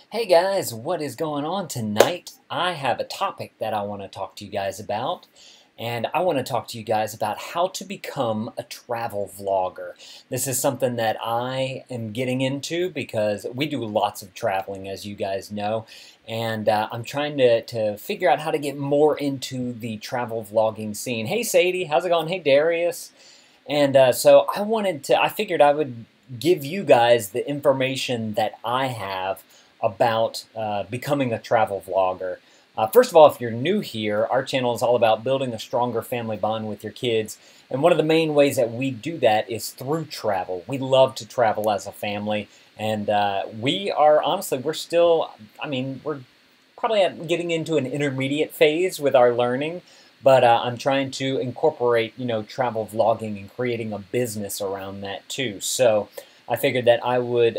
Hey guys, what is going on tonight? I have a topic that I want to talk to you guys about, and I want to talk to you guys about how to become a travel vlogger. This is something that I am getting into because we do lots of traveling, as you guys know, and I'm trying to figure out how to get more into the travel vlogging scene. Hey Sadie, how's it going? Hey Darius. And so I figured I would give you guys the information that I have about becoming a travel vlogger. First of all, if you're new here, our channel is all about building a stronger family bond with your kids. And one of the main ways that we do that is through travel. We love to travel as a family. And we are, honestly, we're probably getting into an intermediate phase with our learning. But I'm trying to incorporate, travel vlogging and creating a business around that too. So I figured that I would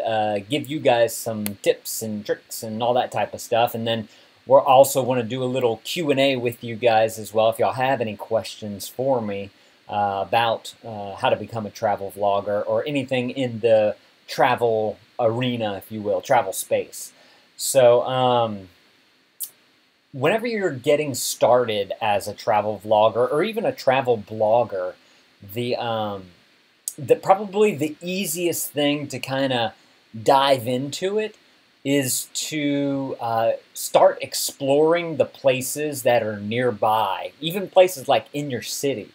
give you guys some tips and tricks and all that type of stuff. And then we'll also want to do a little Q&A with you guys as well. If y'all have any questions for me about how to become a travel vlogger or anything in the travel arena, if you will, travel space. So whenever you're getting started as a travel vlogger or even a travel blogger, probably the easiest thing to kind of dive into it is to start exploring the places that are nearby, even places like in your city.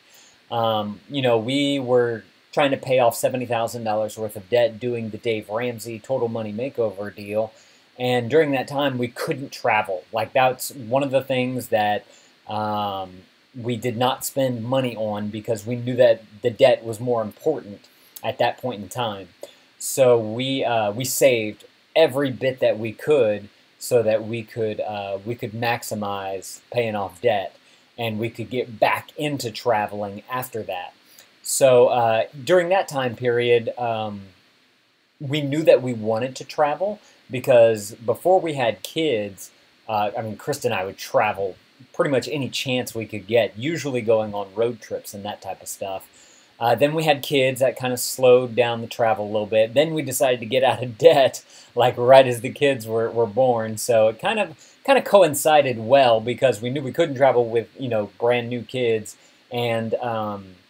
We were trying to pay off $70,000 worth of debt doing the Dave Ramsey Total Money Makeover deal. And during that time, we couldn't travel. Like, that's one of the things that we did not spend money on because we knew that the debt was more important at that point in time. So we saved every bit that we could so that we could maximize paying off debt, and we could get back into traveling after that. So during that time period, we knew that we wanted to travel. Because before we had kids, KRISTA and I would travel pretty much any chance we could get, usually going on road trips and that type of stuff. Then we had kids. That kind of slowed down the travel a little bit. Then we decided to get out of debt, like right as the kids were born. So it kind of coincided well because we knew we couldn't travel with brand new kids, and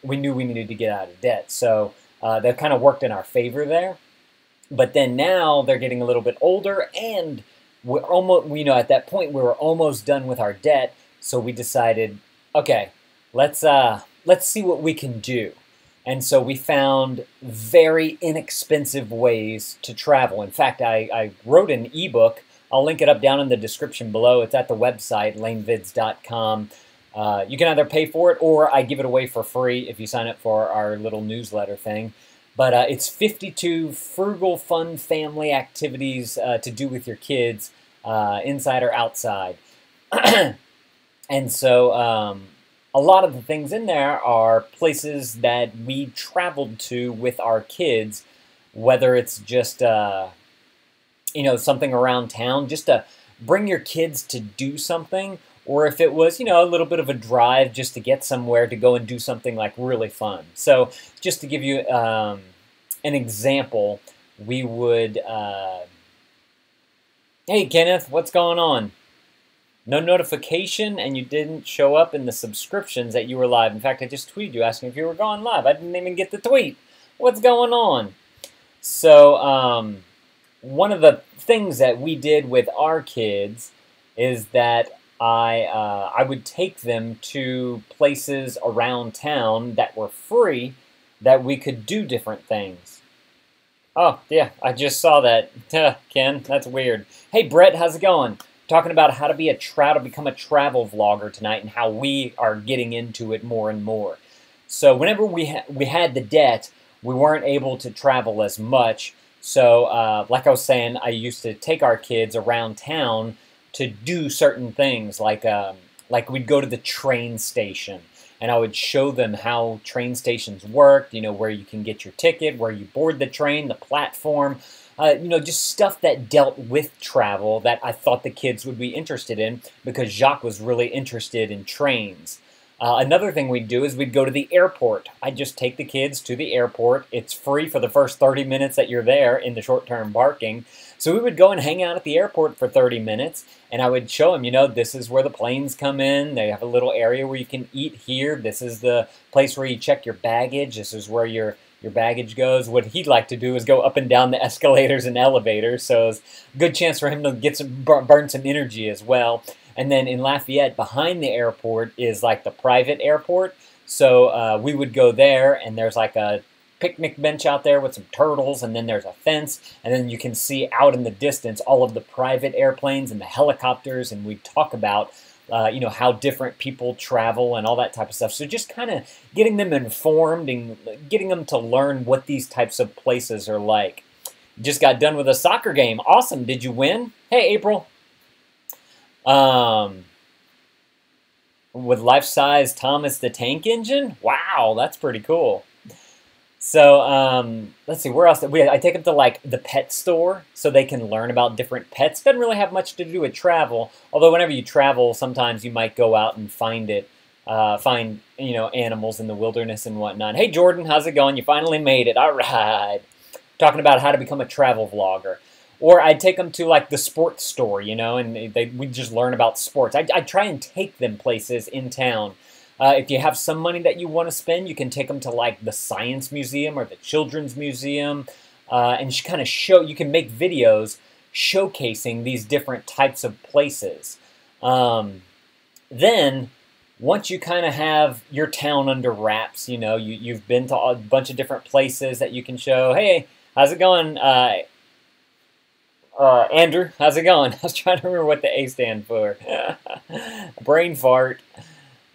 we knew we needed to get out of debt. So that kind of worked in our favor there. But then now they're getting a little bit older, and we're almost, at that point we were almost done with our debt. So we decided, okay, let's see what we can do. And so we found very inexpensive ways to travel. In fact, I wrote an ebook. I'll link it up down in the description below. It's at the website, LaneVids.com. You can either pay for it or I give it away for free if you sign up for our little newsletter thing. But it's 52 frugal, fun family activities to do with your kids, inside or outside. And so a lot of the things in there are places that we traveled to with our kids, whether it's just, something around town, just to bring your kids to do something, or if it was, a little bit of a drive just to get somewhere to go and do something like really fun. So just to give you an example, we would, hey Kenneth, what's going on? No notification, and you didn't show up in the subscriptions that you were live. In fact, I just tweeted you asking if you were going live. I didn't even get the tweet. What's going on? So one of the things that we did with our kids is that I would take them to places around town that were free that we could do different things. Oh, yeah, I just saw that. Ken, that's weird. Hey, Brett, how's it going? Talking about how to become a travel vlogger tonight and how we are getting into it more and more. So whenever we had the debt, we weren't able to travel as much. So like I was saying, I used to take our kids around town to do certain things, like we'd go to the train station, and I would show them how train stations worked, where you can get your ticket, where you board the train, the platform, just stuff that dealt with travel that I thought the kids would be interested in, because Jacques was really interested in trains. Another thing we'd do is we'd go to the airport. I'd just take the kids to the airport. It's free for the first 30 minutes that you're there in the short-term parking. So we would go and hang out at the airport for 30 minutes, and I would show them, you know, this is where the planes come in. They have a little area where you can eat here. This is the place where you check your baggage. This is where your baggage goes. What he'd like to do is go up and down the escalators and elevators, so it's a good chance for him to get burn some energy as well. And then in Lafayette, behind the airport is like the private airport. So we would go there, and there's like a picnic bench out there with some turtles, and then there's a fence, and then you can see out in the distance all of the private airplanes and the helicopters, and we talk about you know, how different people travel and all that type of stuff. So just kind of getting them informed and getting them to learn what these types of places are like. Just got done with a soccer game. Awesome. Did you win? Hey, April. With life-size Thomas the Tank Engine? Wow, that's pretty cool. So, let's see, where else? I take them to, like, the pet store so they can learn about different pets. Doesn't really have much to do with travel, although whenever you travel, sometimes you might go out and find, you know, animals in the wilderness and whatnot. Hey, Jordan, how's it going? You finally made it. All right. Talking about how to become a travel vlogger. Or I'd take them to, like, the sports store, you know, and we'd just learn about sports. I'd try and take them places in town. If you have some money that you want to spend, you can take them to, like, the Science Museum or the Children's Museum, and kind of you can make videos showcasing these different types of places. Then, once you kind of have your town under wraps, you know, you've been to a bunch of different places that you can show. Hey, how's it going? Andrew, how's it going? I was trying to remember what the A stand for. Brain fart.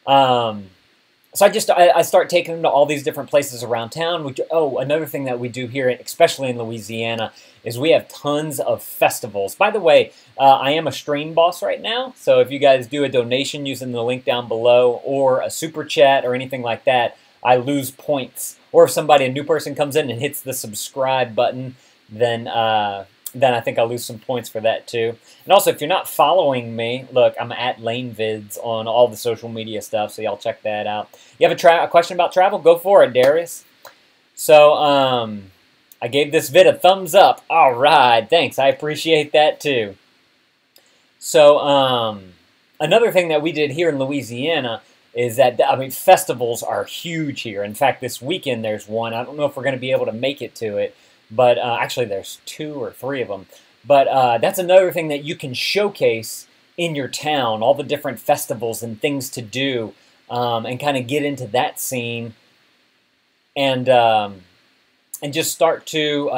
So I start taking them to all these different places around town. Another thing that we do here, especially in Louisiana, is we have tons of festivals. By the way, I am a stream boss right now, so if you guys do a donation using the link down below, or a super chat or anything like that, I lose points. Or if a new person comes in and hits the subscribe button, then I think I'll lose some points for that too. And also, if you're not following me, look, I'm at LaneVids on all the social media stuff, so y'all check that out. You have a question about travel? Go for it, Darius. So, I gave this vid a thumbs up. All right, thanks. I appreciate that too. So, another thing that we did here in Louisiana is that, I mean, festivals are huge here. In fact, this weekend there's one. I don't know if we're going to be able to make it to it. But actually, there's 2 or 3 of them. But that's another thing that you can showcase in your town, all the different festivals and things to do, and kind of get into that scene, and just start to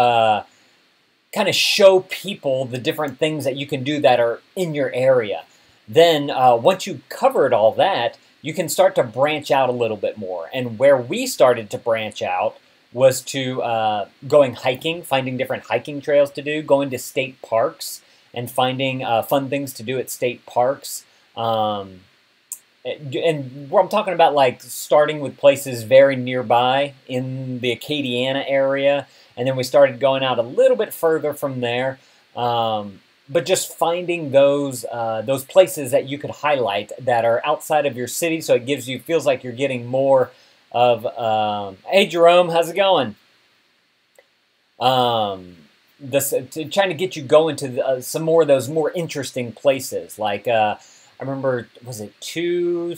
kind of show people the different things that you can do that are in your area. Then once you've covered all that, you can start to branch out a little bit more. And where we started to branch out was to going hiking, finding different hiking trails to do, going to state parks and finding fun things to do at state parks. And I'm talking about, like, starting with places very nearby in the Acadiana area, and then we started going out a little bit further from there. But just finding those places that you could highlight that are outside of your city, so it feels like you're getting more of, hey Jerome, how's it going? Trying to get you going to some more of those more interesting places. Like, I remember, was it two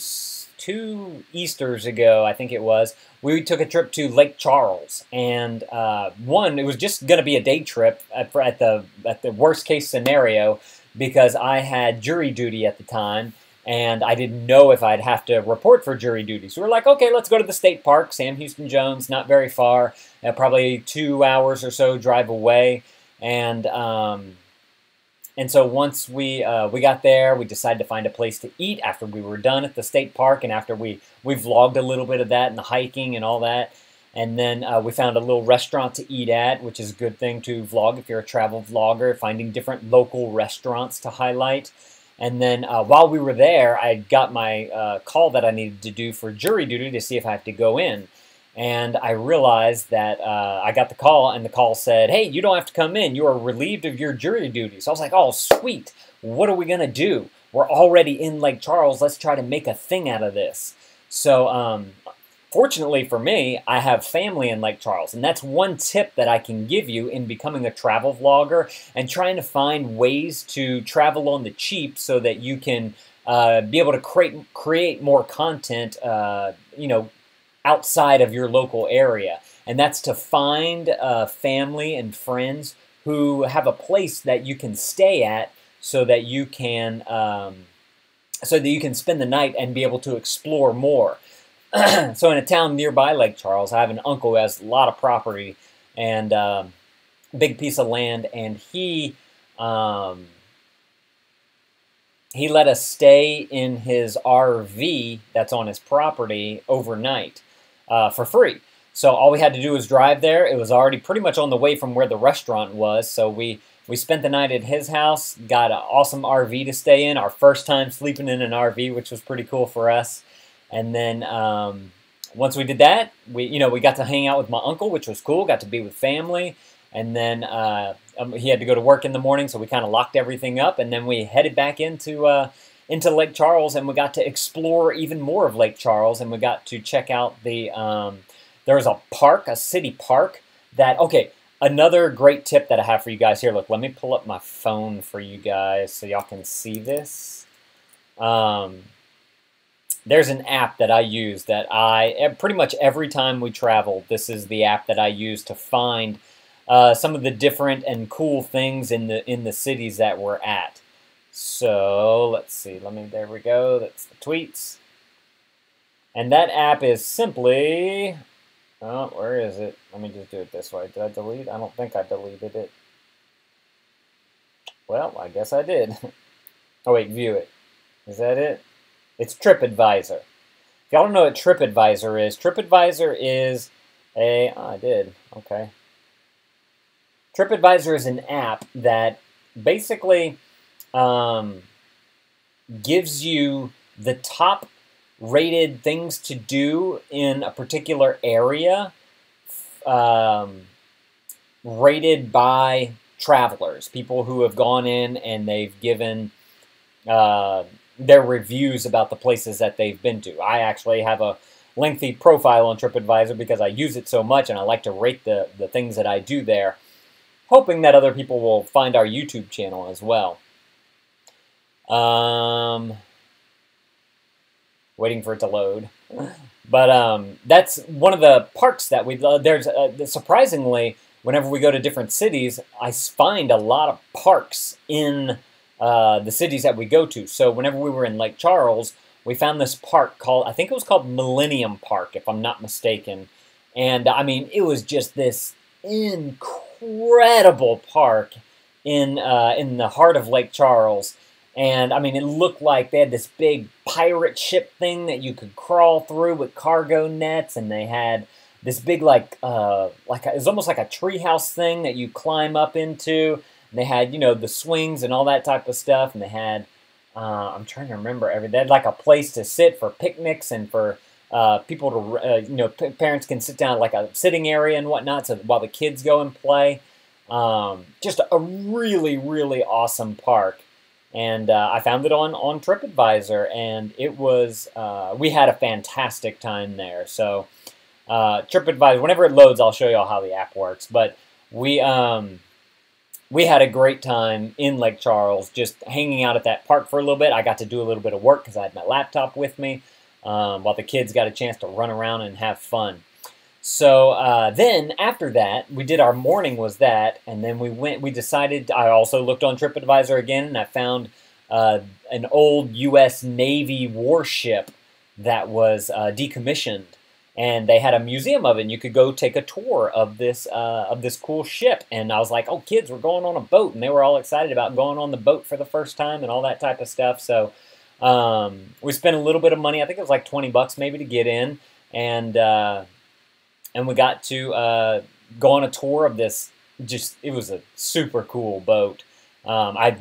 Easters ago, I think it was, we took a trip to Lake Charles, and it was just going to be a day trip at the worst case scenario, because I had jury duty at the time, and I didn't know if I'd have to report for jury duty. So we're like, okay, let's go to the state park, Sam Houston Jones, not very far, probably 2 hours or so drive away. And so once we got there, we decided to find a place to eat after we were done at the state park, and after we vlogged a little bit of that and the hiking and all that. And then we found a little restaurant to eat at, which is a good thing to vlog if you're a travel vlogger, finding different local restaurants to highlight. And then while we were there, I got my call that I needed to do for jury duty to see if I have to go in. And I realized that I got the call, and the call said, hey, you don't have to come in. You are relieved of your jury duty. So I was like, oh, sweet. What are we going to do? We're already in Lake Charles. Let's try to make a thing out of this. So fortunately for me, I have family in Lake Charles, and that's one tip that I can give you in becoming a travel vlogger and trying to find ways to travel on the cheap so that you can be able to create more content, you know, outside of your local area. And that's to find family and friends who have a place that you can stay at so that you can spend the night and be able to explore more. So in a town nearby Lake Charles, I have an uncle who has a lot of property and big piece of land, and he let us stay in his RV that's on his property overnight for free. So all we had to do was drive there. It was already pretty much on the way from where the restaurant was. So we spent the night at his house, got an awesome RV to stay in, our first time sleeping in an RV, which was pretty cool for us. And then once we did that, we got to hang out with my uncle, which was cool, got to be with family. And then he had to go to work in the morning, so we kind of locked everything up. And then we headed back into Lake Charles, and we got to explore even more of Lake Charles. And we got to check out there was a park, a city park that, okay, another great tip that I have for you guys here. Look, let me pull up my phone for you guys so y'all can see this. There's an app that I use that pretty much every time we travel, this is the app that I use to find some of the different and cool things in the cities that we're at. So let's see. There we go. That's the tweets. And that app is simply, oh, where is it? Let me just do it this way. Did I delete? I don't think I deleted it. Well, I guess I did. Oh wait, view it. Is that it? It's TripAdvisor. If y'all don't know what TripAdvisor is I did. Okay. TripAdvisor is an app that basically gives you the top rated things to do in a particular area, rated by travelers, people who have gone in and they've given their reviews about the places that they've been to. I actually have a lengthy profile on TripAdvisor because I use it so much and I like to rate the things that I do there, hoping that other people will find our YouTube channel as well. Waiting for it to load. But that's one of the parks that we love. There's surprisingly, whenever we go to different cities, I find a lot of parks in the cities that we go to. So whenever we were in Lake Charles, we found this park called, I think it was called Millennium Park, if I'm not mistaken. And I mean, it was just this incredible park in the heart of Lake Charles. And I mean, it looked like they had this big pirate ship thing that you could crawl through with cargo nets, and they had this big it was almost like a treehouse thing that you climb up into. And they had, you know, the swings and all that type of stuff, and they had I'm trying to remember they had like a place to sit for picnics and for people to you know, parents can sit down like a sitting area and whatnot, so while the kids go and play. Just a really, really awesome park. And I found it on TripAdvisor, and it was, we had a fantastic time there. So TripAdvisor, whenever it loads, I'll show you all how the app works. But we had a great time in Lake Charles, just hanging out at that park for a little bit. I got to do a little bit of work because I had my laptop with me, while the kids got a chance to run around and have fun. So then after that, we did our morning was that, and then we decided, I also looked on TripAdvisor again, and I found an old U.S. Navy warship that was decommissioned, and they had a museum of it, and you could go take a tour of this cool ship. And I was like, oh, kids, we're going on a boat, and they were all excited about going on the boat for the first time and all that type of stuff. So we spent a little bit of money. I think it was like 20 bucks maybe to get in, and we got to go on a tour of this. It was a super cool boat. I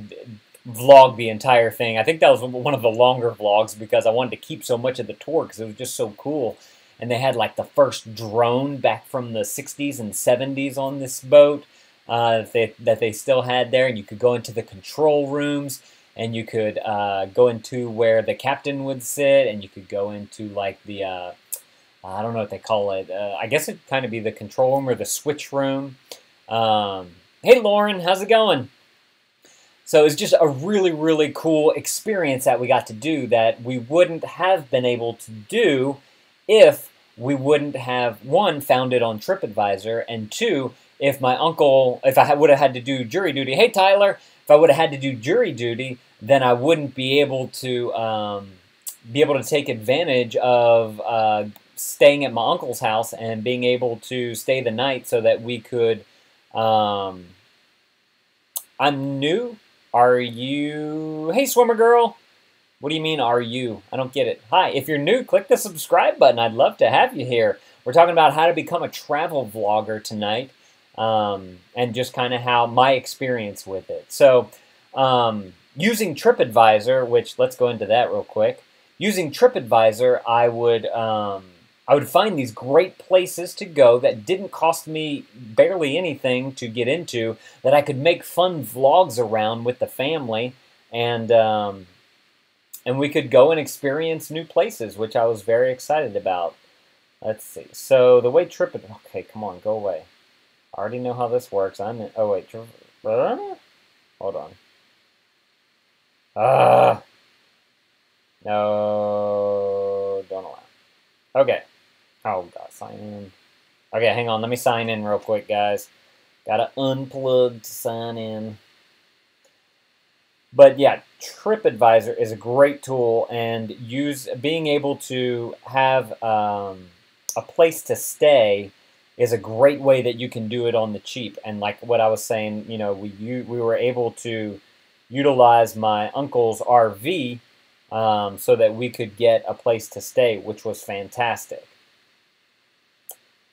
vlogged the entire thing. I think that was one of the longer vlogs because I wanted to keep so much of the tour because it was just so cool. And they had like the first drone back from the 60s and 70s on this boat that they still had there. And you could go into the control rooms. and you could go into where the captain would sit, and you could go into like the I don't know what they call it. I guess it'd kind of be the control room or the switch room. Hey, Lauren, how's it going? So it's just a really, really cool experience that we got to do that we wouldn't have been able to do if we wouldn't have, one, found it on TripAdvisor, and two, if I would have had to do jury duty. Hey, Tyler, if I would have had to do jury duty, then I wouldn't be able to take advantage of staying at my uncle's house and being able to stay the night so that we could. I'm new. Are you? Hey, swimmer girl. What do you mean, are you? I don't get it. Hi, if you're new, click the subscribe button. I'd love to have you here. We're talking about how to become a travel vlogger tonight, and just kind of how my experience with it. So, using TripAdvisor, which let's go into that real quick. Using TripAdvisor, I would find these great places to go that didn't cost me barely anything to get into, that I could make fun vlogs around with the family, and we could go and experience new places, which I was very excited about. Let's see. So the way okay, come on, go away. I already know how this works. Oh wait, hold on. No, don't allow. Okay. Oh god, sign in. Okay, hang on. Let me sign in real quick, guys. Gotta unplug to sign in. But yeah, TripAdvisor is a great tool, and being able to have a place to stay is a great way that you can do it on the cheap. And like what I was saying, you know, we were able to utilize my uncle's RV so that we could get a place to stay, which was fantastic.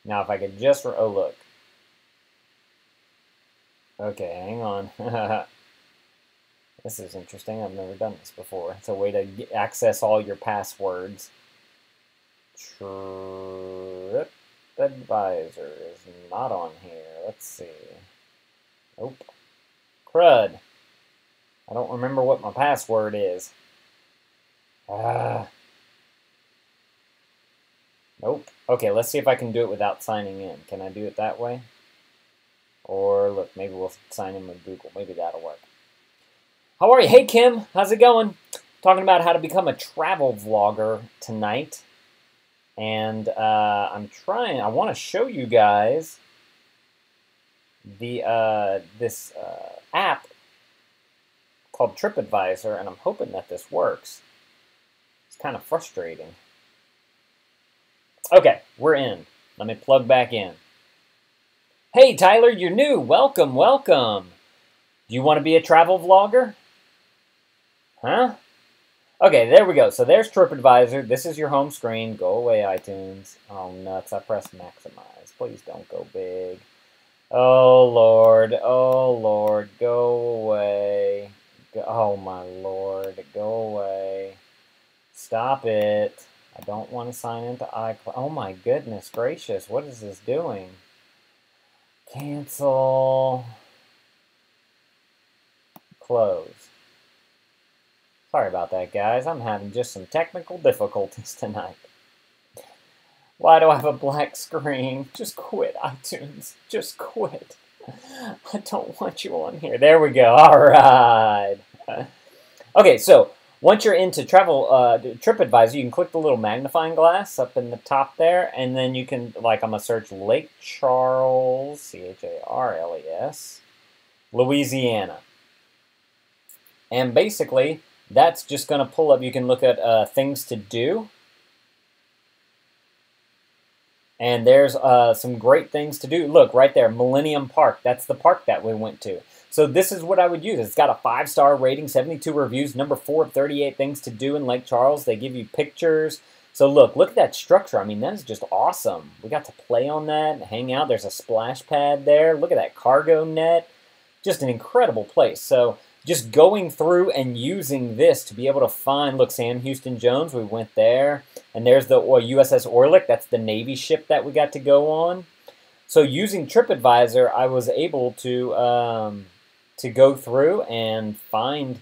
Now, if I could just oh look. Okay, hang on. This is interesting. I've never done this before. It's a way to access all your passwords. TripAdvisor is not on here. Let's see. Nope. Crud. I don't remember what my password is. Nope. Okay, let's see if I can do it without signing in. Can I do it that way? Or, look, maybe we'll sign in with Google. Maybe that'll work. How are you? Hey, Kim. How's it going? Talking about how to become a travel vlogger tonight. And I want to show you guys this app called TripAdvisor, and I'm hoping that this works. It's kind of frustrating. Okay, we're in. Let me plug back in. Hey, Tyler, you're new. Welcome, welcome. Do you want to be a travel vlogger? Huh? Okay, there we go. So there's TripAdvisor. This is your home screen. Go away, iTunes. Oh, nuts. I pressed maximize. Please don't go big. Oh, Lord. Oh, Lord. Go away. Oh, my Lord. Go away. Stop it. I don't want to sign into iCloud. Oh, my goodness gracious. What is this doing? Cancel. Close. Sorry about that, guys. I'm having just some technical difficulties tonight. Why do I have a black screen? Just quit, iTunes. Just quit. I don't want you on here. There we go. All right. Okay, so once you're into TripAdvisor, you can click the little magnifying glass up in the top there, and then you can, like, I'm going to search Lake Charles, C-H-A-R-L-E-S, Louisiana. And basically, that's just going to pull up. You can look at things to do. And there's some great things to do. Look, right there, Millennium Park. That's the park that we went to. So this is what I would use. It's got a 5-star rating, 72 reviews, number 4 of 38 things to do in Lake Charles. They give you pictures. So look at that structure. I mean, that is just awesome. We got to play on that and hang out. There's a splash pad there. Look at that cargo net. Just an incredible place. So just going through and using this to be able to find, look, Sam Houston Jones, we went there. And there's the USS Orlick, that's the Navy ship that we got to go on. So using TripAdvisor, I was able to go through and find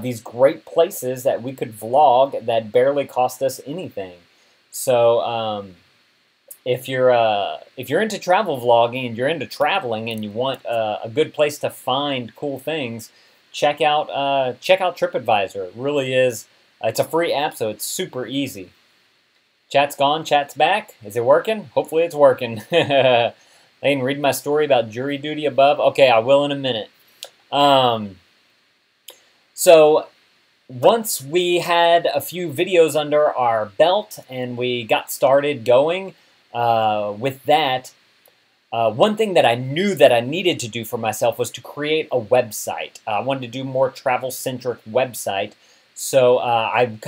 these great places that we could vlog that barely cost us anything. So if you're into travel vlogging and you're into traveling and you want a good place to find cool things, check out TripAdvisor. It really is. It's a free app, so it's super easy. Chat's gone, chat's back. Is it working? Hopefully it's working. Lane, read my story about jury duty above. Okay, I will in a minute. So once we had a few videos under our belt and we got started going with that, one thing that I knew that I needed to do for myself was to create a website. I wanted to do more travel-centric website. So I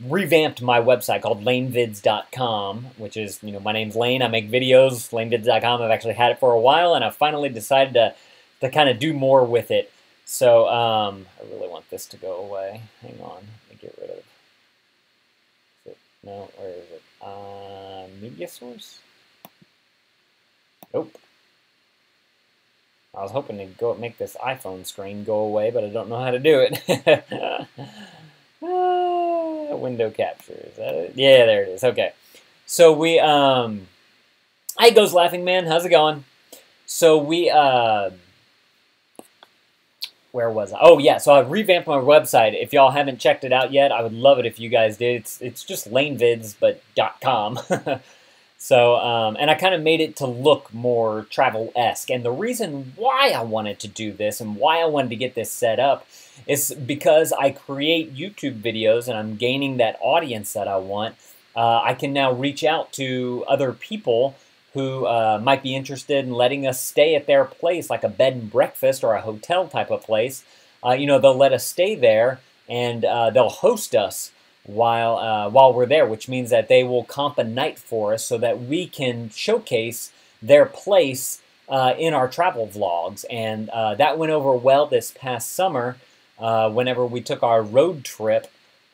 revamped my website called LaneVids.com, which is, my name's Lane. I make videos. LaneVids.com. I've actually had it for a while, and I finally decided to kind of do more with it. So I really want this to go away. Hang on, let me get rid of it. No, where is it? Media source. Nope. I was hoping to make this iPhone screen go away, but I don't know how to do it. Window capture, is that it? Yeah, there it is. Okay. So we, hi, Goes Laughing Man. How's it going? So we, where was I? Oh, yeah. So I revamped my website. If y'all haven't checked it out yet, I would love it if you guys did. It's just LaneVids, but .com. So, and I kind of made it to look more travel-esque. And the reason why I wanted to do this and why I wanted to get this set up is because I create YouTube videos and I'm gaining that audience that I want. I can now reach out to other people who might be interested in letting us stay at their place, like a bed and breakfast or a hotel type of place. They'll let us stay there and they'll host us while we're there, which means that they will comp a night for us so that we can showcase their place in our travel vlogs. And that went over well this past summer whenever we took our road trip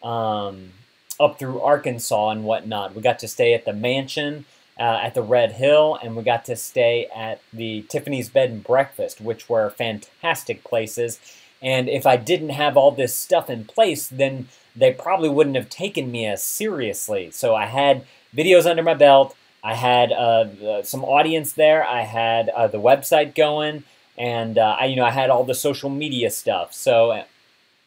up through Arkansas and whatnot. We got to stay at the mansion at the Red Hill, and we got to stay at the Tiffany's Bed and Breakfast, which were fantastic places. And if I didn't have all this stuff in place, then they probably wouldn't have taken me as seriously. So I had videos under my belt. I had some audience there. I had the website going, and I had all the social media stuff. So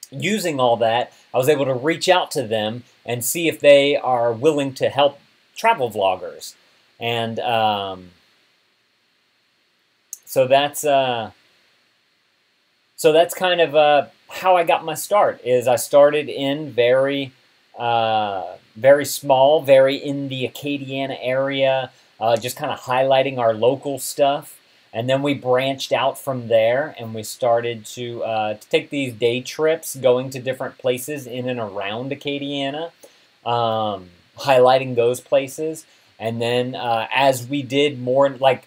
using all that, I was able to reach out to them and see if they are willing to help travel vloggers. And so that's kind of how I got my start. Is I started in very small, very in the Acadiana area, just kind of highlighting our local stuff, and then we branched out from there, and we started to take these day trips, going to different places in and around Acadiana, highlighting those places, and then as we did more, like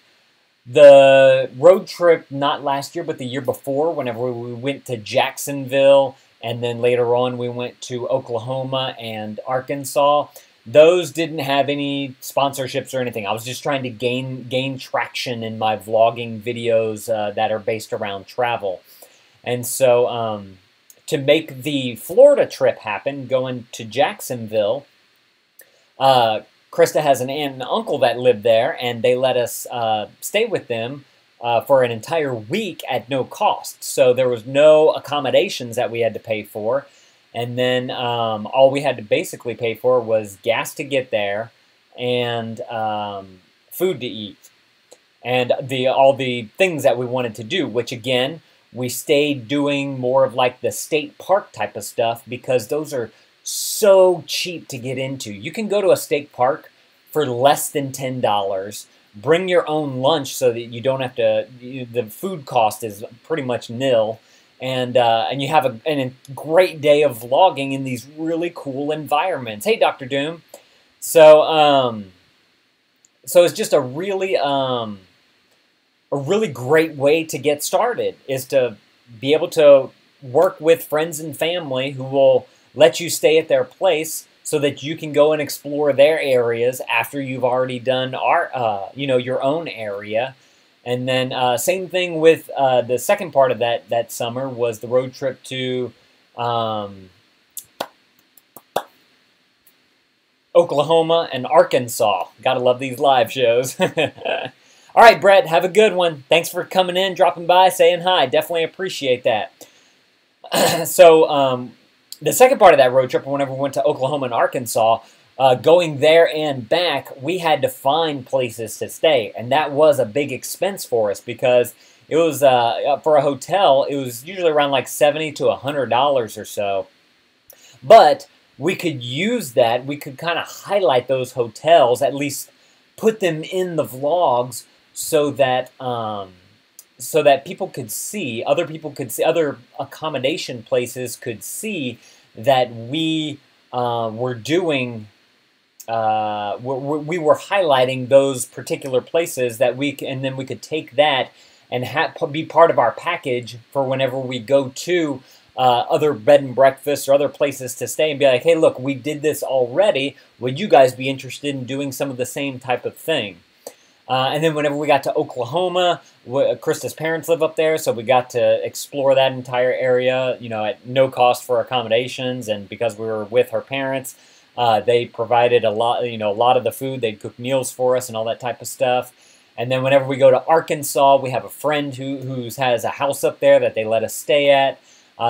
the road trip, not last year, but the year before, whenever we went to Jacksonville, and then later on we went to Oklahoma and Arkansas, those didn't have any sponsorships or anything. I was just trying to gain traction in my vlogging videos that are based around travel. And so to make the Florida trip happen, going to Jacksonville, KRISTA has an aunt and uncle that live there, and they let us stay with them for an entire week at no cost. So there was no accommodations that we had to pay for. And then all we had to basically pay for was gas to get there and food to eat. And all the things that we wanted to do, which again, we stayed doing more of like the state park type of stuff because those are so cheap to get into. You can go to a state park for less than $10. Bring your own lunch so that you don't have to, the food cost is pretty much nil. And you have a great day of vlogging in these really cool environments. Hey, Dr. Doom. So it's just a really great way to get started, is to be able to work with friends and family who will let you stay at their place so that you can go and explore their areas after you've already done your own area. And then same thing with the second part of that summer was the road trip to Oklahoma and Arkansas. Gotta love these live shows. All right, Brett, have a good one. Thanks for coming in, dropping by, saying hi. Definitely appreciate that. So the second part of that road trip, whenever we went to Oklahoma and Arkansas, going there and back, we had to find places to stay. And that was a big expense for us because it was, for a hotel, it was usually around like $70 to $100 or so. But we could use that. We could kind of highlight those hotels, at least put them in the vlogs so that people could see, other people could see, other accommodation places could see that we were doing, we were highlighting those particular places that and then we could take that and be part of our package for whenever we go to other bed and breakfasts or other places to stay and be like, hey, look, we did this already. Would you guys be interested in doing some of the same type of thing? And then whenever we got to Oklahoma, KRISTA's parents live up there, so we got to explore that entire area, you know, at no cost for accommodations. And because we were with her parents, they provided a lot of the food. They'd cook meals for us and all that type of stuff. And then whenever we go to Arkansas, we have a friend who has a house up there that they let us stay at.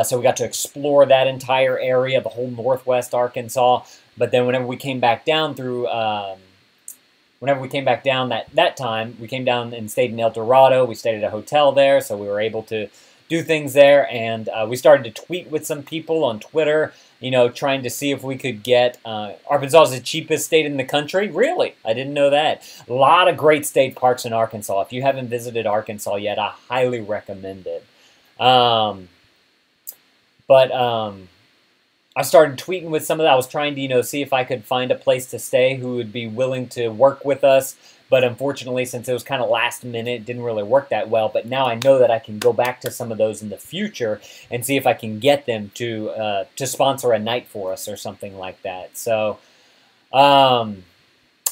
So we got to explore that entire area, the whole northwest Arkansas. But then whenever we came back down that time, we came down and stayed in El Dorado. We stayed at a hotel there, so we were able to do things there. And we started to tweet with some people on Twitter, you know, trying to see if we could get Arkansas is the cheapest state in the country. Really? I didn't know that. A lot of great state parks in Arkansas. If you haven't visited Arkansas yet, I highly recommend it. I started tweeting with some of that. I was trying to, you know, see if I could find a place to stay who would be willing to work with us. But unfortunately, since it was kind of last minute, it didn't really work that well. But now I know that I can go back to some of those in the future and see if I can get them to sponsor a night for us or something like that. So the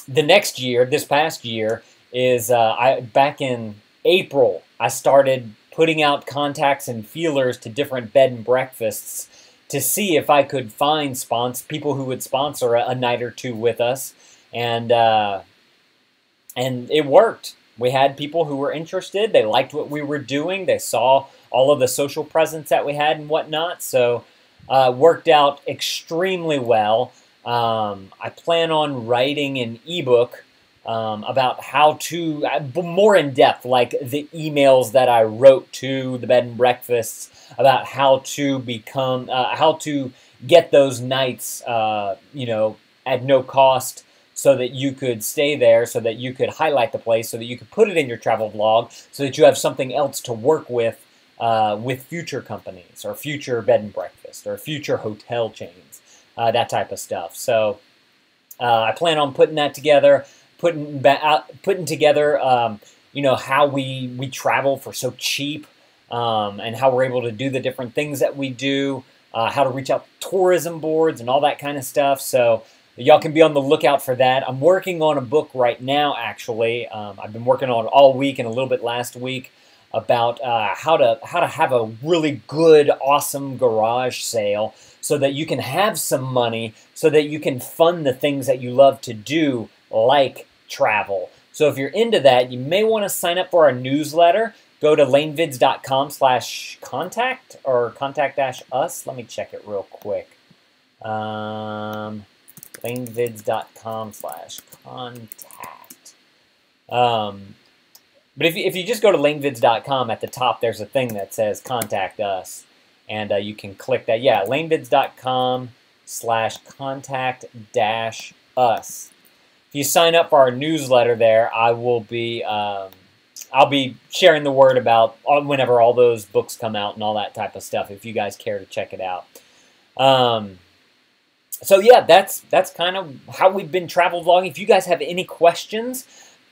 next year, this past year, is back in April, I started putting out contacts and feelers to different bed and breakfasts to see if I could find people who would sponsor a night or two with us, and it worked. We had people who were interested. They liked what we were doing. They saw all of the social presence that we had and whatnot. So worked out extremely well. I plan on writing an ebook about how to, more in depth, like the emails that I wrote to the bed and breakfasts about how to become, how to get those nights, you know, at no cost, so that you could stay there, so that you could highlight the place, so that you could put it in your travel vlog, so that you have something else to work with future companies, or future bed and breakfast, or future hotel chains, that type of stuff. So I plan on putting that together. Putting together, you know, how we travel for so cheap, and how we're able to do the different things that we do, how to reach out to tourism boards and all that kind of stuff. So y'all can be on the lookout for that. I'm working on a book right now, actually. I've been working on it all week and a little bit last week about how to have a really good, awesome garage sale so that you can have some money, so that you can fund the things that you love to do, like travel. So if you're into that, you may want to sign up for our newsletter. Go to lanevids.com/contact or contact-us. Let me check it real quick. lanevids.com/contact. But if you just go to lanevids.com, at the top there's a thing that says contact us, and you can click that. Yeah, lanevids.com/contact-us. If you sign up for our newsletter there, I'll be sharing the word about whenever all those books come out and all that type of stuff, if you guys care to check it out. So yeah, that's kind of how we've been travel vlogging. If you guys have any questions,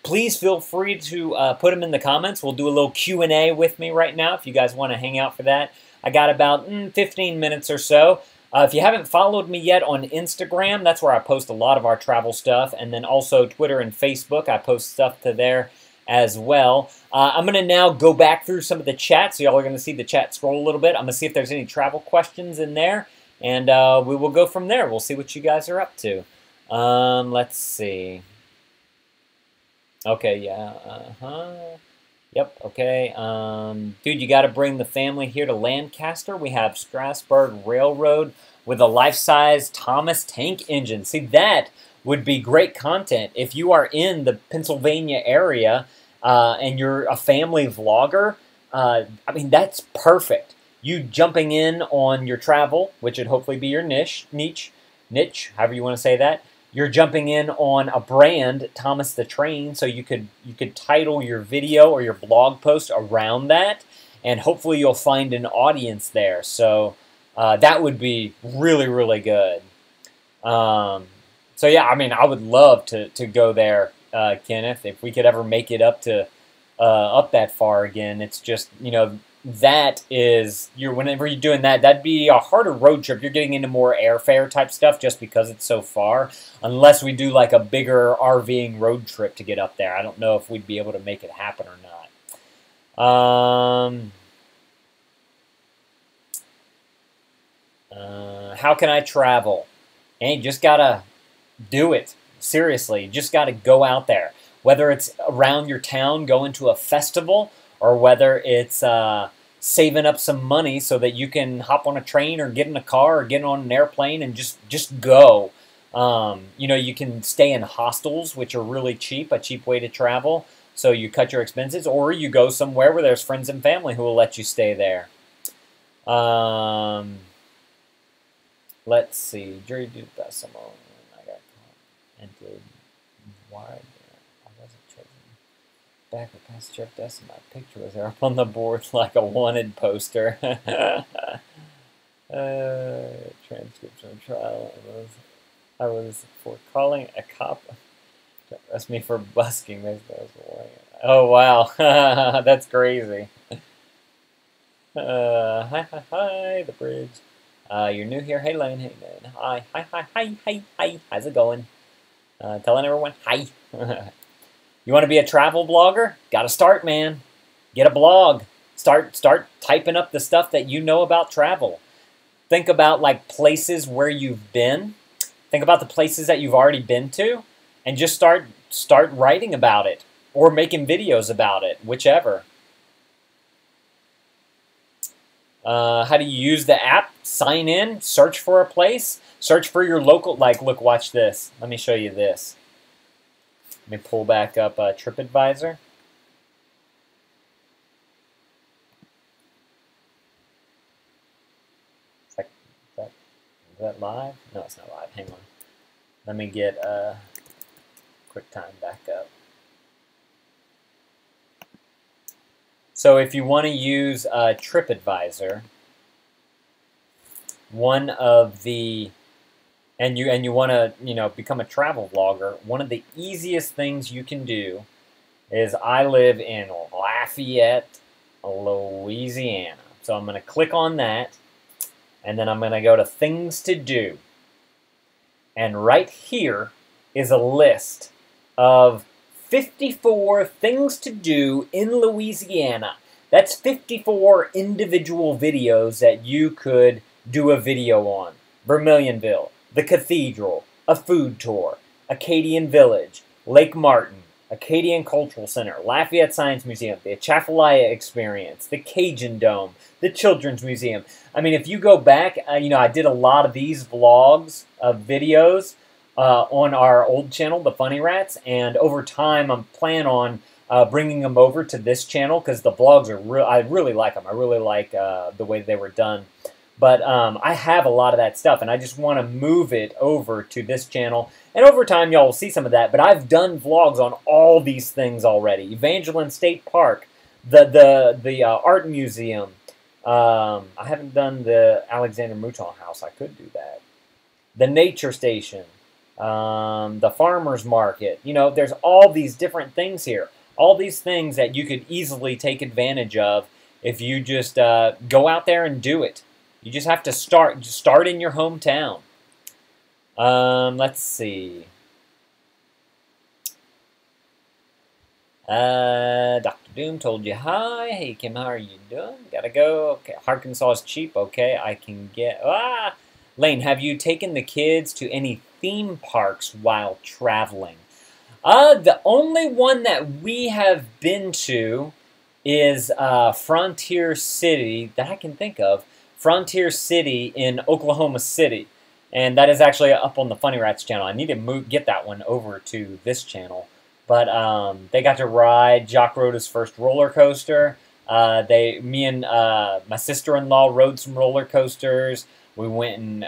please feel free to put them in the comments. We'll do a little Q&A with me right now if you guys want to hang out for that. I got about 15 minutes or so. If you haven't followed me yet on Instagram, that's where I post a lot of our travel stuff, and then also Twitter and Facebook. I post stuff to there as well. I'm going to now go back through some of the chat, so y'all are going to see the chat scroll a little bit. I'm going to see if there's any travel questions in there, and we will go from there. We'll see what you guys are up to. Let's see. Okay, yeah, Yep, okay. Dude, you got to bring the family here to Lancaster. We have Strasburg Railroad with a life-size Thomas tank engine. See, that would be great content. If you are in the Pennsylvania area and you're a family vlogger, I mean, that's perfect. You jumping in on your travel, which would hopefully be your niche, however you want to say that. You're jumping in on a brand, Thomas the Train, so you could title your video or your blog post around that, and hopefully you'll find an audience there. So that would be really, really good. So yeah, I mean, I would love to go there, Kenneth, if we could ever make it up to up that far again. It's just, you know, that is, whenever you're doing that, that'd be a harder road trip. You're getting into more airfare type stuff just because it's so far, unless we do like a bigger RVing road trip to get up there. I don't know if we'd be able to make it happen or not. How can I travel? And you just gotta do it. Seriously, you just gotta go out there. Whether it's around your town, going to a festival, or whether it's saving up some money so that you can hop on a train or get in a car or get on an airplane and just go. You know, you can stay in hostels, which are really cheap, a cheap way to travel. So you cut your expenses, or you go somewhere where there's friends and family who will let you stay there. Let's see. Jury did that someone. I got caught and did why I wasn't chosen. Back with past Jeff Dustin, my picture was there up on the board like a wanted poster. Transcription of trial. I was for calling a cop. Don't arrest me for busking. Oh wow, that's crazy. Hi, the bridge. You're new here. Hey, Lane. Hey, man. Hi. How's it going? Telling everyone hi. You want to be a travel blogger? Got to start, man. Get a blog. Start typing up the stuff that you know about travel. Think about like places where you've been. Think about the places that you've already been to, and just start writing about it or making videos about it, whichever. How do you use the app? Sign in, search for a place, search for your local, like, look, watch this. Let me show you this. Let me pull back up TripAdvisor. Is that live? No, it's not live. Hang on. Let me get QuickTime back up. So if you want to use TripAdvisor, one of the and you want to become a travel vlogger, one of the easiest things you can do is I live in Lafayette, Louisiana. So I'm going to click on that, and then I'm going to go to things to do. And right here is a list of 54 things to do in Louisiana. That's 54 individual videos that you could do a video on. Vermilionville, the Cathedral, a food tour, Acadian Village, Lake Martin, Acadian Cultural Center, Lafayette Science Museum, the Atchafalaya Experience, the Cajun Dome, the Children's Museum. I mean, if you go back, I did a lot of these vlogs of videos on our old channel, The Funny Rats, and over time I'm planning on bringing them over to this channel because the vlogs are I really like them. I really like the way they were done. But I have a lot of that stuff, and I just want to move it over to this channel. And over time, y'all will see some of that. But I've done vlogs on all these things already. Evangeline State Park, the Art Museum. I haven't done the Alexander Mouton House. I could do that. The Nature Station. The Farmer's Market. There's all these different things here. All these things that you could easily take advantage of if you just go out there and do it. You just have to start in your hometown. Let's see. Dr. Doom told you hi. Hey, Kim, how are you doing? Gotta go. Okay, Arkansas is cheap. Okay, I can get... Lane, have you taken the kids to any theme parks while traveling? The only one that we have been to is Frontier City, that I can think of. Frontier City in Oklahoma City. And that is actually up on the Funny Rats channel. I need to get that one over to this channel. But they got to ride. Jock rode his first roller coaster. Me and my sister-in-law rode some roller coasters. We went and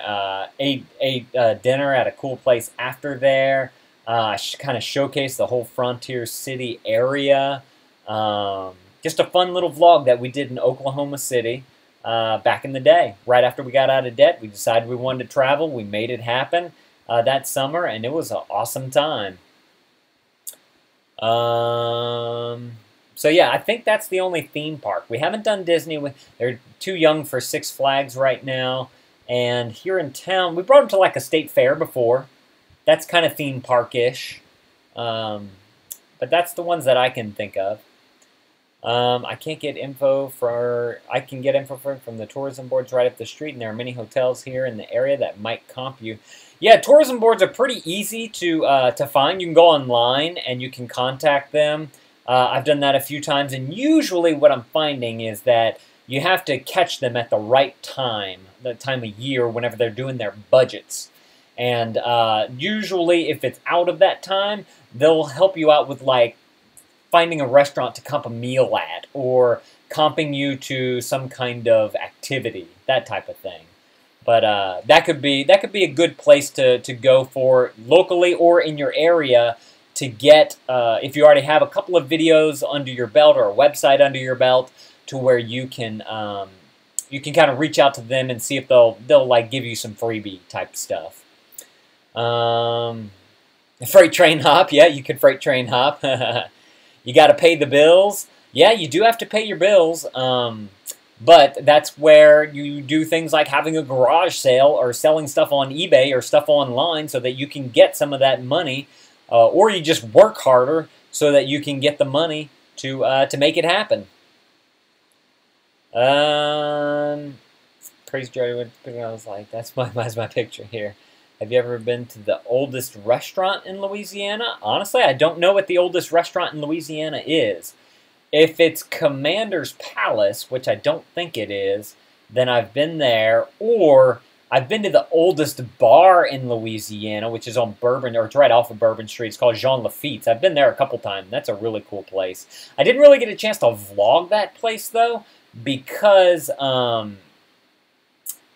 ate dinner at a cool place after there. Kind of showcased the whole Frontier City area. Just a fun little vlog that we did in Oklahoma City back in the day. Right after we got out of debt, we decided we wanted to travel. We made it happen that summer, and it was an awesome time. So yeah, I think that's the only theme park. We haven't done Disney. They're too young for Six Flags right now. And here in town, we brought them to like a state fair before. That's kind of theme park-ish. But that's the ones that I can think of. I can't get info I can get info from the tourism boards right up the street, and there are many hotels here in the area that might comp you. Yeah, tourism boards are pretty easy to find. You can go online and you can contact them. I've done that a few times, and usually what I'm finding is that you have to catch them at the right time, the time of year, whenever they're doing their budgets. And usually, if it's out of that time, they'll help you out with like finding a restaurant to comp a meal at, or comping you to some kind of activity, that type of thing. But that could be a good place to go for locally or in your area to get, if you already have a couple of videos under your belt or a website under your belt, to where you can kind of reach out to them and see if they'll like give you some freebie type stuff. Freight train hop, yeah, you could freight train hop. You got to pay the bills. Yeah, you do have to pay your bills. But that's where you do things like having a garage sale or selling stuff on eBay or stuff online so that you can get some of that money. Or you just work harder so that you can get the money to make it happen. Crazy Joey, I was like, that's my picture here. Have you ever been to the oldest restaurant in Louisiana? Honestly, I don't know what the oldest restaurant in Louisiana is. If it's Commander's Palace, which I don't think it is, then I've been there. Or I've been to the oldest bar in Louisiana, which is on Bourbon, or it's right off of Bourbon Street. It's called Jean Lafitte's. I've been there a couple times. That's a really cool place. I didn't really get a chance to vlog that place, though, because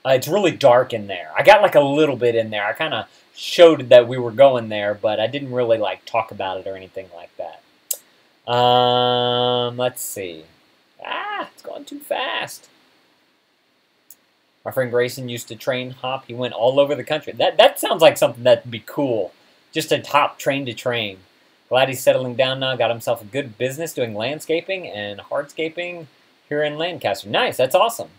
it's really dark in there. I got like a little bit in there. I kind of showed that we were going there, but I didn't really like talk about it or anything like that. Let's see. It's going too fast. My friend Grayson used to train hop. He went all over the country. That sounds like something that'd be cool. Just to hop train to train. Glad he's settling down now. Got himself a good business doing landscaping and hardscaping here in Lancaster. Nice. That's awesome.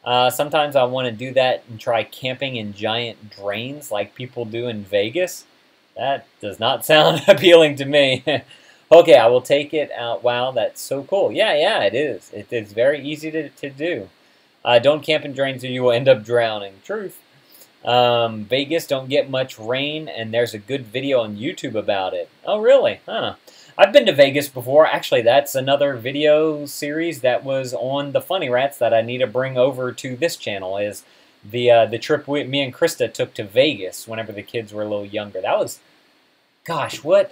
Sometimes I want to do that and try camping in giant drains like people do in Vegas. That does not sound appealing to me. Okay, I will take it out. Wow, that's so cool. Yeah, it is. It is very easy to do. Don't camp in drains or you will end up drowning. Truth. Vegas don't get much rain, and there's a good video on YouTube about it. Oh, really? Huh. I've been to Vegas before. Actually, that's another video series that was on the Funny Rats that I need to bring over to this channel, is the trip me and KRISTA took to Vegas whenever the kids were a little younger. That was, gosh, what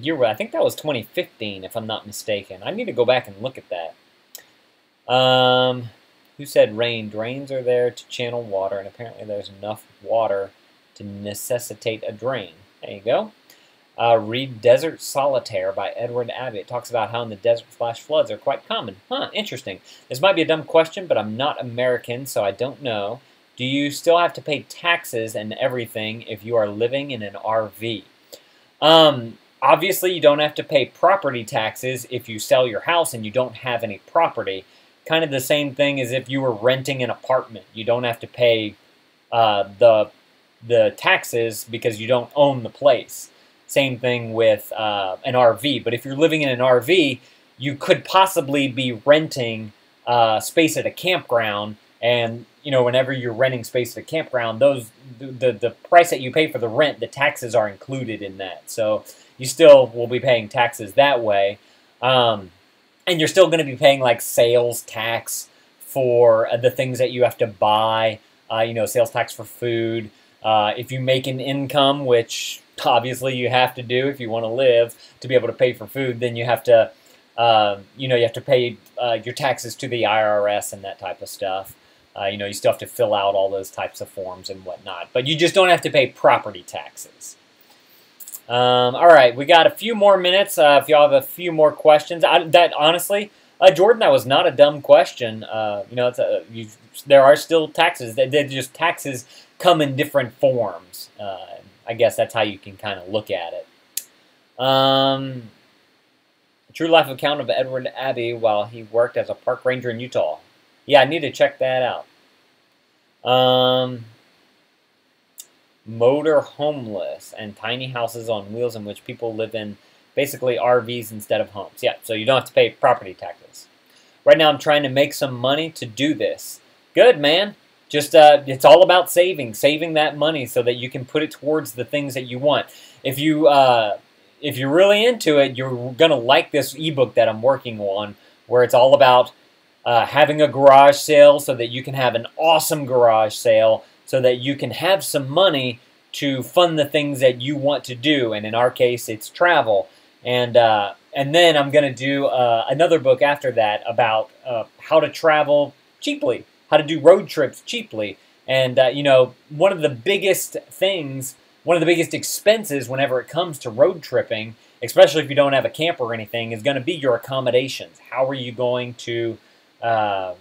year? I think that was 2015, if I'm not mistaken. I need to go back and look at that. Who said rain? Drains are there to channel water, and apparently there's enough water to necessitate a drain. There you go. Read Desert Solitaire by Edward Abbey. It talks about how in the desert flash floods are quite common. Huh, interesting. This might be a dumb question, but I'm not American, so I don't know. Do you still have to pay taxes and everything if you are living in an RV? Obviously, you don't have to pay property taxes if you sell your house and you don't have any property. Kind of the same thing as if you were renting an apartment. You don't have to pay the taxes because you don't own the place. Same thing with an RV. But if you're living in an RV, you could possibly be renting space at a campground, and whenever you're renting space at a campground, the price that you pay for the rent, the taxes are included in that. So you still will be paying taxes that way, and you're still going to be paying like sales tax for the things that you have to buy. Sales tax for food. If you make an income, which obviously you have to do if you want to live to be able to pay for food, then you have to, you have to pay your taxes to the IRS and that type of stuff. You still have to fill out all those types of forms and whatnot, but you just don't have to pay property taxes. All right, we got a few more minutes. If y'all have a few more questions, honestly, Jordan, that was not a dumb question. There are still taxes. They're just taxes come in different forms. I guess that's how you can kind of look at it. True life account of Edward Abbey while he worked as a park ranger in Utah. Yeah, I need to check that out. Motor homeless and tiny houses on wheels in which people live in basically RVs instead of homes. Yeah, so you don't have to pay property taxes. Right now I'm trying to make some money to do this. Good, man. Just it's all about saving that money so that you can put it towards the things that you want. If you're really into it, you're gonna like this ebook that I'm working on, where it's all about having a garage sale so that you can have an awesome garage sale, so that you can have some money to fund the things that you want to do. And in our case, it's travel. And then I'm gonna do another book after that about how to travel cheaply. How to do road trips cheaply. And, one of the biggest things, one of the biggest expenses whenever it comes to road tripping, especially if you don't have a camper or anything, is going to be your accommodations. How are you going to find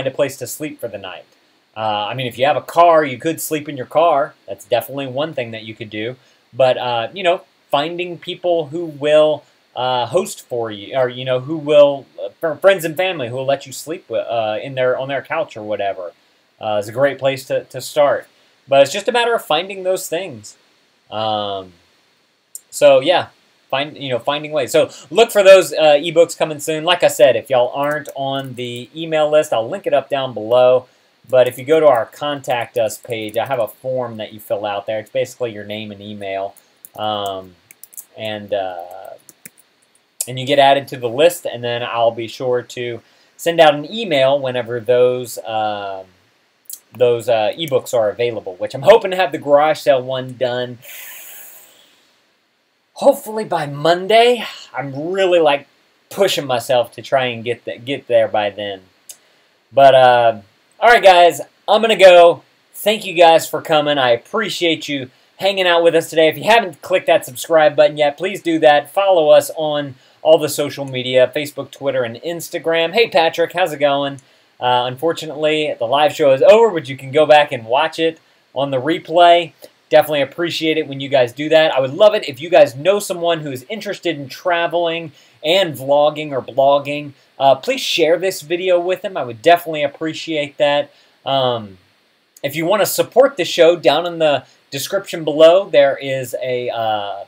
a place to sleep for the night? If you have a car, you could sleep in your car. That's definitely one thing that you could do. But, finding people who will host for you, or who will friends and family who will let you sleep on their couch or whatever is a great place to start. But it's just a matter of finding those things. So yeah, finding ways. So look for those ebooks coming soon. Like I said, if y'all aren't on the email list, I'll link it up down below. But if you go to our Contact Us page, I have a form that you fill out there. It's basically your name and email. And you get added to the list, and then I'll be sure to send out an email whenever those ebooks are available, which I'm hoping to have the garage sale one done hopefully by Monday. I'm really pushing myself to try and get there by then. But all right, guys, I'm gonna go. Thank you guys for coming. I appreciate you hanging out with us today. If you haven't clicked that subscribe button yet, please do that. Follow us on all the social media, Facebook, Twitter, and Instagram. Hey, Patrick, how's it going? Unfortunately, the live show is over, but you can go back and watch it on the replay. Definitely appreciate it when you guys do that. I would love it if you guys know someone who is interested in traveling and vlogging or blogging. Please share this video with them. I would definitely appreciate that. If you want to support the show, down in the description below, there is a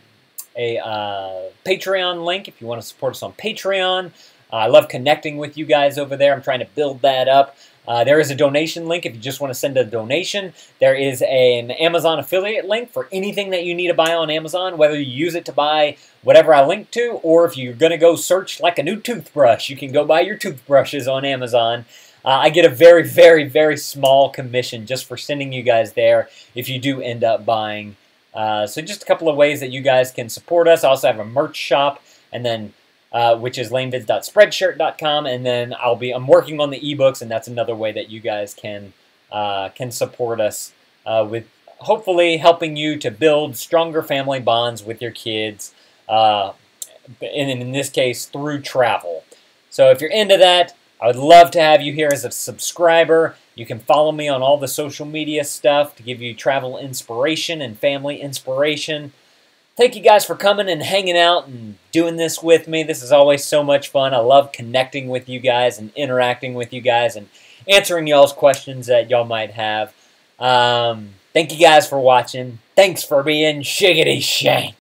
Patreon link if you want to support us on Patreon. I love connecting with you guys over there. I'm trying to build that up. There is a donation link if you just want to send a donation. There is an Amazon affiliate link for anything that you need to buy on Amazon, whether you use it to buy whatever I link to, or if you're going to go search like a new toothbrush, you can go buy your toothbrushes on Amazon. I get a very, very, very small commission just for sending you guys there if you do end up buying. So just a couple of ways that you guys can support us. I also have a merch shop, and then which is LaneVids.spreadshirt.com, and then I'm working on the ebooks, and that's another way that you guys can support us with hopefully helping you to build stronger family bonds with your kids, and in this case through travel. So if you're into that, I would love to have you here as a subscriber. You can follow me on all the social media stuff to give you travel inspiration and family inspiration. Thank you guys for coming and hanging out and doing this with me. This is always so much fun. I love connecting with you guys and interacting with you guys and answering y'all's questions that y'all might have. Thank you guys for watching. Thanks for being shiggity shank.